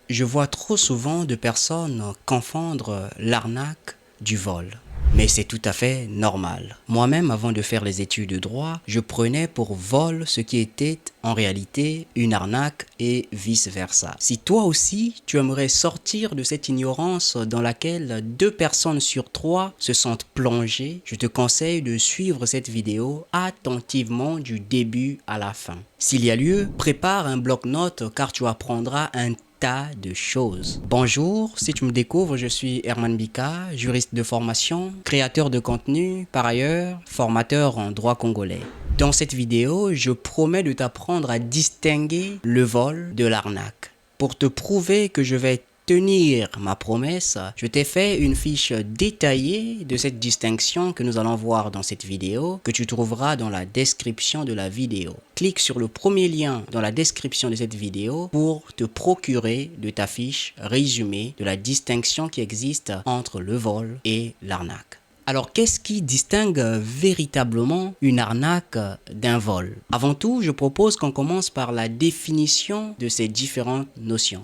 Je vois trop souvent de personnes confondre l'arnaque du vol. Mais c'est tout à fait normal. Moi-même, avant de faire les études de droit, je prenais pour vol ce qui était en réalité une arnaque et vice-versa. Si toi aussi, tu aimerais sortir de cette ignorance dans laquelle 2 personnes sur 3 se sentent plongées, je te conseille de suivre cette vidéo attentivement du début à la fin. S'il y a lieu, prépare un bloc-notes car tu apprendras un tas de choses. Bonjour, si tu me découvres, je suis Herman Bika, juriste de formation, créateur de contenu, par ailleurs, formateur en droit congolais. Dans cette vidéo, je promets de t'apprendre à distinguer le vol de l'arnaque. Pour te prouver que je vais tenir ma promesse, je t'ai fait une fiche détaillée de cette distinction que nous allons voir dans cette vidéo, que tu trouveras dans la description de la vidéo. Clique sur le premier lien dans la description de cette vidéo pour te procurer de ta fiche résumée de la distinction qui existe entre le vol et l'arnaque. Alors, qu'est-ce qui distingue véritablement une arnaque d'un vol? Avant tout, je propose qu'on commence par la définition de ces différentes notions.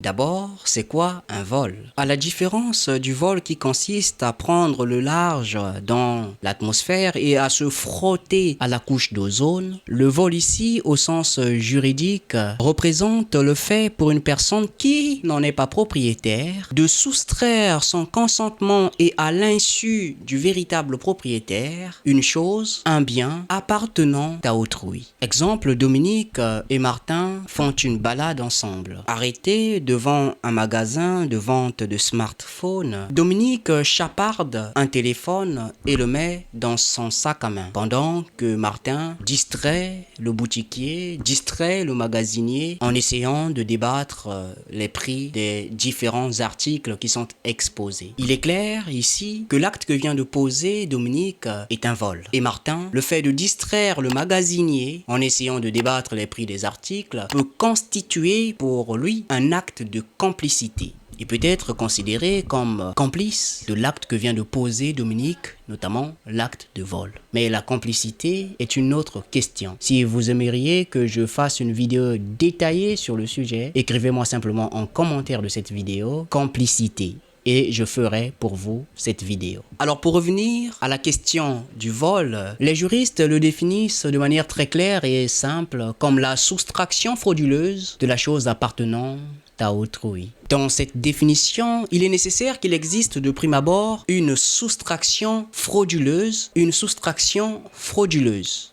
D'abord, c'est quoi un vol? À la différence du vol qui consiste à prendre le large dans l'atmosphère et à se frotter à la couche d'ozone, le vol ici, au sens juridique, représente le fait pour une personne qui n'en est pas propriétaire de soustraire son consentement et à l'insu du véritable propriétaire une chose, un bien appartenant à autrui. Exemple, Dominique et Martin font une balade ensemble. Arrêtés devant un magasin de vente de smartphones, Dominique chaparde un téléphone et le met dans son sac à main, pendant que Martin distrait le boutiquier, distrait le magasinier en essayant de débattre les prix des différents articles qui sont exposés. Il est clair ici que l'acte que vient de poser Dominique est un vol. Et Martin, le fait de distraire le magasinier en essayant de débattre les prix des articles peut constituer pour lui un acte de complicité. Il peut être considéré comme complice de l'acte que vient de poser Dominique, notamment l'acte de vol. Mais la complicité est une autre question. Si vous aimeriez que je fasse une vidéo détaillée sur le sujet, écrivez-moi simplement en commentaire de cette vidéo « complicité » et je ferai pour vous cette vidéo. Alors pour revenir à la question du vol, les juristes le définissent de manière très claire et simple comme la soustraction frauduleuse de la chose appartenant à autrui. Dans cette définition, il est nécessaire qu'il existe de prime abord une soustraction frauduleuse,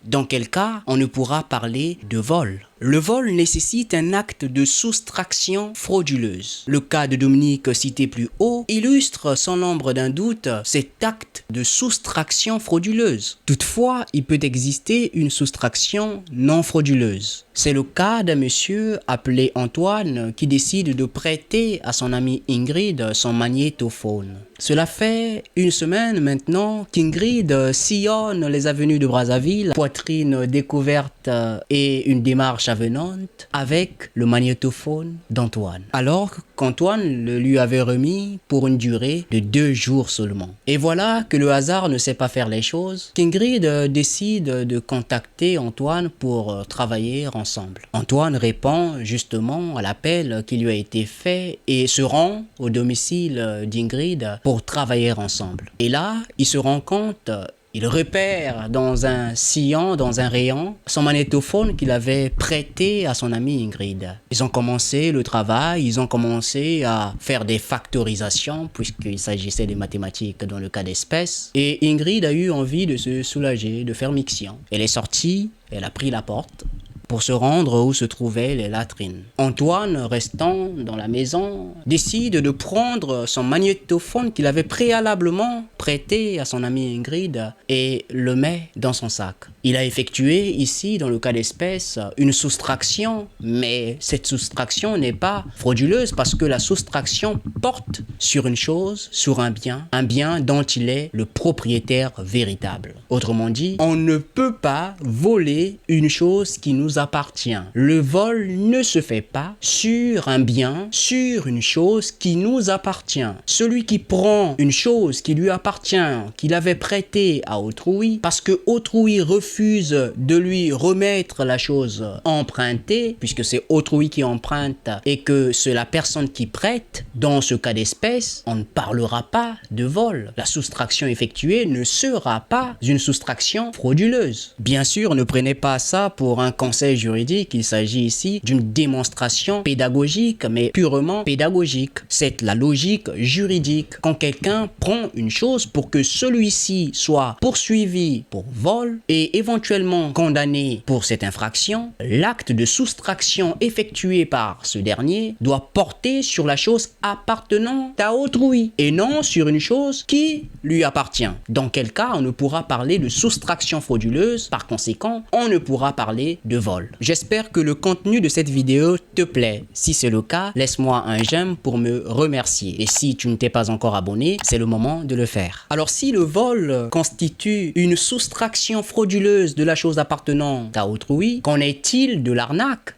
Dans quel cas, on ne pourra parler de vol. Le vol nécessite un acte de soustraction frauduleuse. Le cas de Dominique cité plus haut illustre sans l'ombre d'un doute cet acte de soustraction frauduleuse. Toutefois, il peut exister une soustraction non frauduleuse. C'est le cas d'un monsieur appelé Antoine qui décide de prêter à son amie Ingrid son magnétophone. Cela fait une semaine maintenant qu'Ingrid sillonne les avenues de Brazzaville, poitrine découverte et une démarche avenante avec le magnétophone d'Antoine. Alors qu'Antoine le lui avait remis pour une durée de 2 jours seulement. Et voilà que le hasard ne sait pas faire les choses, qu'Ingrid décide de contacter Antoine pour travailler ensemble. Antoine répond justement à l'appel qui lui a été fait et se rend au domicile d'Ingrid pour travailler ensemble. Et là, il se rend compte, il repère dans un sillon, dans un rayon, son magnétophone qu'il avait prêté à son amie Ingrid. Ils ont commencé le travail, ils ont commencé à faire des factorisations, puisqu'il s'agissait de mathématiques dans le cas d'espèces. Et Ingrid a eu envie de se soulager, de faire miction. Elle est sortie, elle a pris la porte pour se rendre où se trouvaient les latrines. Antoine, restant dans la maison, décide de prendre son magnétophone qu'il avait préalablement prêté à son amie Ingrid et le met dans son sac. Il a effectué ici, dans le cas d'espèce, une soustraction, mais cette soustraction n'est pas frauduleuse parce que la soustraction porte sur une chose, sur un bien dont il est le propriétaire véritable. Autrement dit, on ne peut pas voler une chose qui nous appartient. Le vol ne se fait pas sur un bien, sur une chose qui nous appartient. Celui qui prend une chose qui lui appartient, qu'il avait prêtée à autrui, parce que autrui refuse de lui remettre la chose empruntée, puisque c'est autrui qui emprunte et que c'est la personne qui prête, dans ce cas d'espèce, on ne parlera pas de vol. La soustraction effectuée ne sera pas une soustraction frauduleuse. Bien sûr, ne prenez pas ça pour un conseil juridique, il s'agit ici d'une démonstration pédagogique, mais purement pédagogique. C'est la logique juridique. Quand quelqu'un prend une chose pour que celui-ci soit poursuivi pour vol et éventuellement condamné pour cette infraction, l'acte de soustraction effectué par ce dernier doit porter sur la chose appartenant à autrui et non sur une chose qui lui appartient. Dans quel cas on ne pourra parler de soustraction frauduleuse, par conséquent on ne pourra parler de vol. J'espère que le contenu de cette vidéo te plaît. Si c'est le cas, laisse-moi un j'aime pour me remercier. Et si tu ne t'es pas encore abonné, c'est le moment de le faire. Alors si le vol constitue une soustraction frauduleuse de la chose appartenant à autrui, qu'en est-il de l'arnaque?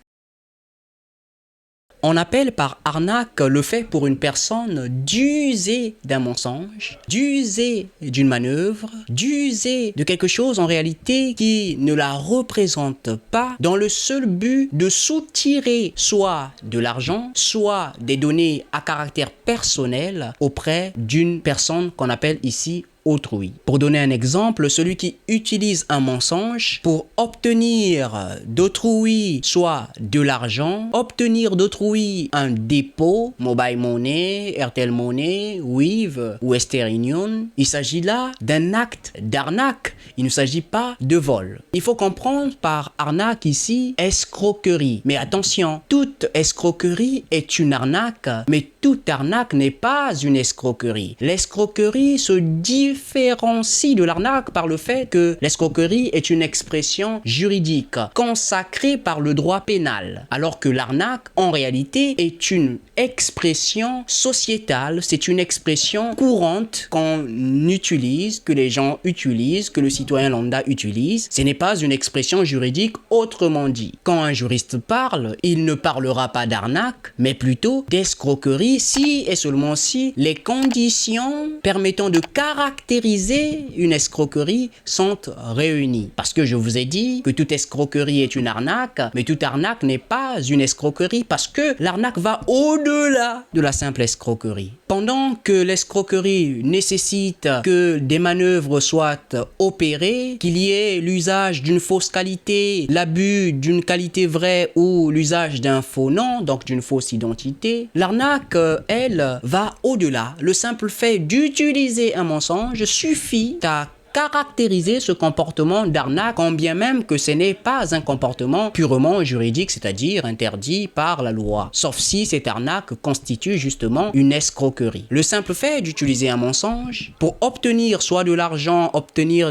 On appelle par arnaque le fait pour une personne d'user d'un mensonge, d'user d'une manœuvre, d'user de quelque chose en réalité qui ne la représente pas dans le seul but de soutirer soit de l'argent, soit des données à caractère personnel auprès d'une personne qu'on appelle ici autrui. Pour donner un exemple, celui qui utilise un mensonge pour obtenir d'autrui soit de l'argent, obtenir d'autrui un dépôt, Mobile Money, Airtel Money, Wave, Western Union, il s'agit là d'un acte d'arnaque, il ne s'agit pas de vol. Il faut comprendre par arnaque ici, escroquerie. Mais attention, toute escroquerie est une arnaque, mais toute arnaque n'est pas une escroquerie. L'escroquerie se différencie de l'arnaque par le fait que l'escroquerie est une expression juridique consacrée par le droit pénal, alors que l'arnaque en réalité est une expression sociétale, c'est une expression courante qu'on utilise, que les gens utilisent, que le citoyen lambda utilise. Ce n'est pas une expression juridique. Autrement dit, quand un juriste parle, il ne parlera pas d'arnaque, mais plutôt d'escroquerie si et seulement si les conditions permettant de caractériser une escroquerie sont réunies. Parce que je vous ai dit que toute escroquerie est une arnaque, mais toute arnaque n'est pas une escroquerie parce que l'arnaque va au-delà de la simple escroquerie. Pendant que l'escroquerie nécessite que des manœuvres soient opérées, qu'il y ait l'usage d'une fausse qualité, l'abus d'une qualité vraie ou l'usage d'un faux nom, donc d'une fausse identité, l'arnaque, elle, va au-delà. Le simple fait d'utiliser un mensonge suffit à caractériser ce comportement d'arnaque, quand bien même que ce n'est pas un comportement purement juridique, c'est-à-dire interdit par la loi, sauf si cette arnaque constitue justement une escroquerie. Le simple fait d'utiliser un mensonge pour obtenir soit de l'argent,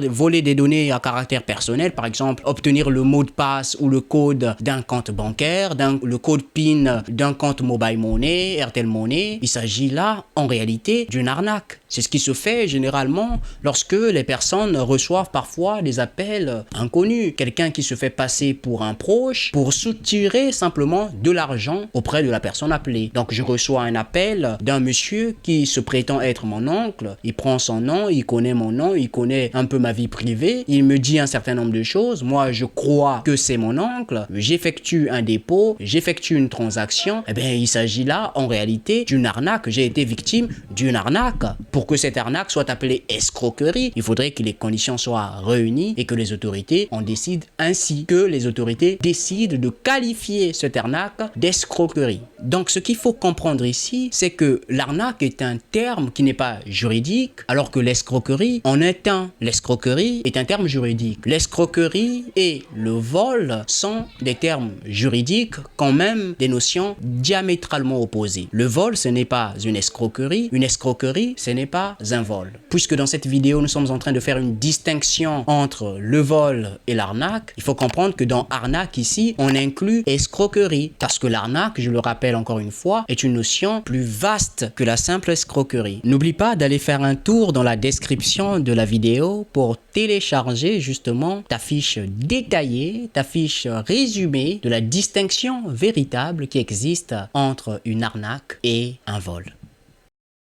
voler des données à caractère personnel, par exemple obtenir le mot de passe ou le code d'un compte bancaire, le code PIN d'un compte Mobile Money, Airtel Money, il s'agit là en réalité d'une arnaque. C'est ce qui se fait généralement lorsque les personnes reçoivent parfois des appels inconnus. Quelqu'un qui se fait passer pour un proche pour soutirer simplement de l'argent auprès de la personne appelée. Donc je reçois un appel d'un monsieur qui se prétend être mon oncle. Il prend son nom, il connaît mon nom, il connaît un peu ma vie privée. Il me dit un certain nombre de choses. Moi, je crois que c'est mon oncle. J'effectue un dépôt, j'effectue une transaction. Eh bien, il s'agit là en réalité d'une arnaque. J'ai été victime d'une arnaque. Pour que cette arnaque soit appelée escroquerie, il faudrait que les conditions soient réunies et que les autorités en décident ainsi, que les autorités décident de qualifier cette arnaque d'escroquerie. Donc ce qu'il faut comprendre ici, c'est que l'arnaque est un terme qui n'est pas juridique, alors que l'escroquerie en est un. L'escroquerie est un terme juridique. L'escroquerie et le vol sont des termes juridiques, quand même des notions diamétralement opposées. Le vol, ce n'est pas une escroquerie. Une escroquerie, ce n'est pas un vol. Puisque dans cette vidéo, nous sommes en train de faire une distinction entre le vol et l'arnaque, il faut comprendre que dans arnaque ici, on inclut escroquerie. Parce que l'arnaque, je le rappelle encore une fois, est une notion plus vaste que la simple escroquerie. N'oublie pas d'aller faire un tour dans la description de la vidéo pour télécharger justement ta fiche détaillée, ta fiche résumée de la distinction véritable qui existe entre une arnaque et un vol.